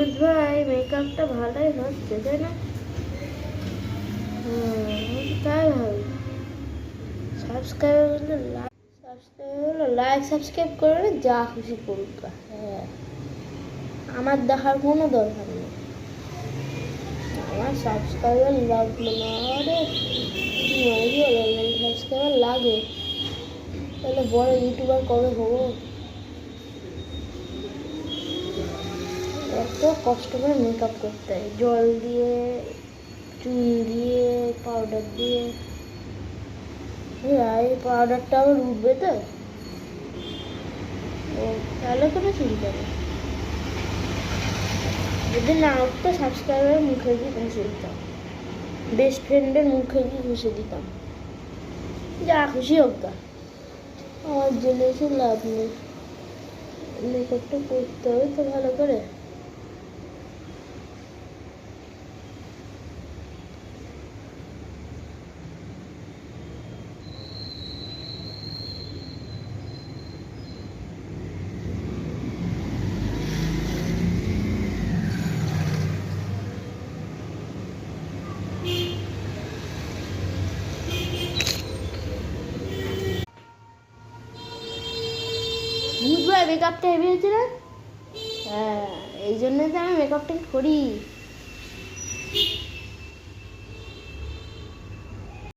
ভূত ভাই মেকআপটা ভালোই হচ্ছে তাই না? তাই ভাবি। লাইক সাবস্ক্রাইব করে যা খুশি করুক। হ্যাঁ, আমার দেখার কোনো দরকার নেই। আমার সাবস্ক্রাইবার লাগলো না। আরে সাবস্ক্রাইবার লাগে তাহলে বড় ইউটিউবার কবে হবো? এত কষ্ট করে মেকআপ করতে হয়, জল দিয়ে, চুল দিয়ে, পাউডার দিয়ে। এই পাউডারটা আবার উঠবে তো? ও, তাহলে কোনো চিন্তা নেই। যদি না উঠতো সাবস্ক্রাইবারের মুখে গিয়ে ঘুষে দিতাম, বেস্ট ফ্রেন্ডের মুখে গিয়ে ঘুষে দিতাম। যা খুশি হোক গা, আমার জেনে এসে লাভ নেই। মেকআপটা করতে হবে তো ভালো করে। বুঝবো মেকআপটা হেভি হয়েছে না? হ্যাঁ, এই জন্যই তো আমি মেকআপটা করি।